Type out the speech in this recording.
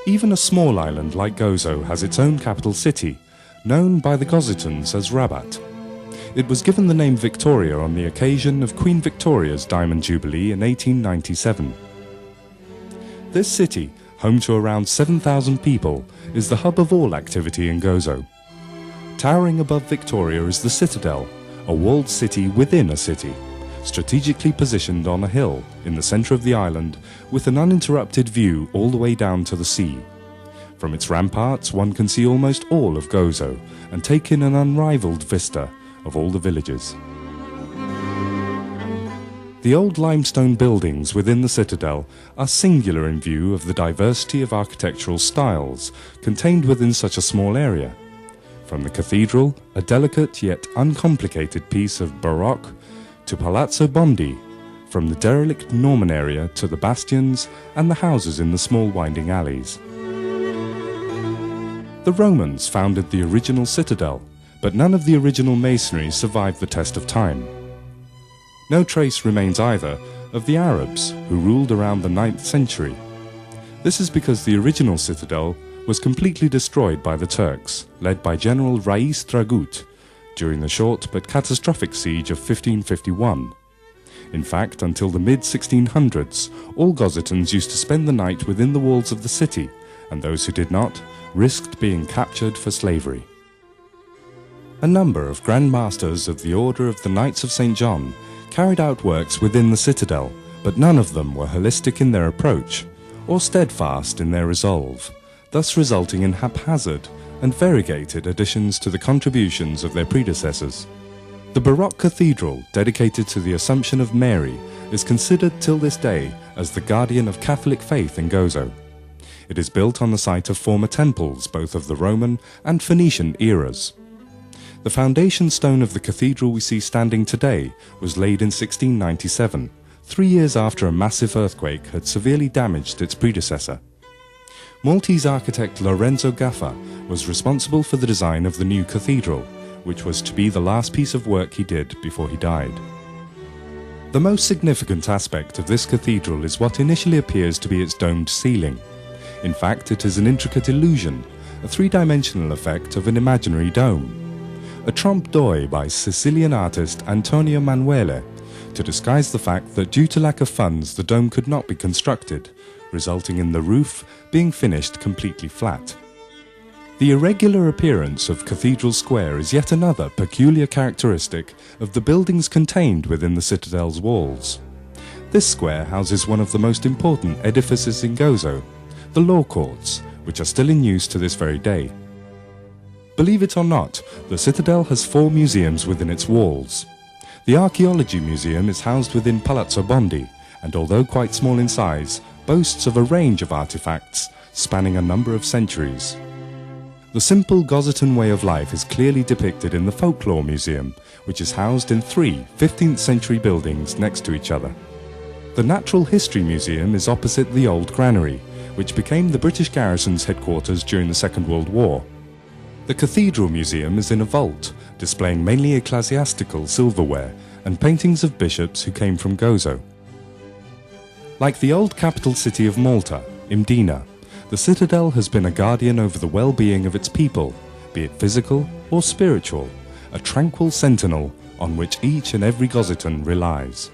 Even a small island like Gozo has its own capital city, known by the Gozitans as Rabat. It was given the name Victoria on the occasion of Queen Victoria's Diamond Jubilee in 1897. This city, home to around 7,000 people, is the hub of all activity in Gozo. Towering above Victoria is the Citadel, a walled city within a city, strategically positioned on a hill in the centre of the island with an uninterrupted view all the way down to the sea. From its ramparts one can see almost all of Gozo and take in an unrivalled vista of all the villages. The old limestone buildings within the citadel are singular in view of the diversity of architectural styles contained within such a small area. From the cathedral, a delicate yet uncomplicated piece of Baroque, to Palazzo Bondi, from the derelict Norman area to the bastions and the houses in the small winding alleys. The Romans founded the original citadel, but none of the original masonry survived the test of time. No trace remains either of the Arabs who ruled around the 9th century. This is because the original citadel was completely destroyed by the Turks, led by General Rais Dragut, during the short but catastrophic siege of 1551. In fact, until the mid-1600s, all Gozitans used to spend the night within the walls of the city, and those who did not risked being captured for slavery. A number of Grand Masters of the Order of the Knights of St. John carried out works within the citadel, but none of them were holistic in their approach, or steadfast in their resolve, thus resulting in haphazard and variegated additions to the contributions of their predecessors. The Baroque cathedral, dedicated to the Assumption of Mary, is considered till this day as the guardian of Catholic faith in Gozo. It is built on the site of former temples, both of the Roman and Phoenician eras. The foundation stone of the cathedral we see standing today was laid in 1697, 3 years after a massive earthquake had severely damaged its predecessor. Maltese architect Lorenzo Gaffa was responsible for the design of the new cathedral, which was to be the last piece of work he did before he died. The most significant aspect of this cathedral is what initially appears to be its domed ceiling. In fact, it is an intricate illusion, a three-dimensional effect of an imaginary dome. A trompe d'oeil by Sicilian artist Antonio Manuele, to disguise the fact that due to lack of funds the dome could not be constructed, resulting in the roof being finished completely flat. The irregular appearance of Cathedral Square is yet another peculiar characteristic of the buildings contained within the citadel's walls. This square houses one of the most important edifices in Gozo, the law courts, which are still in use to this very day. Believe it or not, the citadel has 4 museums within its walls. The Archaeology Museum is housed within Palazzo Bondi, and although quite small in size, boasts of a range of artifacts spanning a number of centuries. The simple Gozitan way of life is clearly depicted in the Folklore Museum, which is housed in 3 15th century buildings next to each other. The Natural History Museum is opposite the Old Granary, which became the British garrison's headquarters during the Second World War. The Cathedral Museum is in a vault, displaying mainly ecclesiastical silverware and paintings of bishops who came from Gozo. Like the old capital city of Malta, Mdina, the citadel has been a guardian over the well-being of its people, be it physical or spiritual, a tranquil sentinel on which each and every Gozitan relies.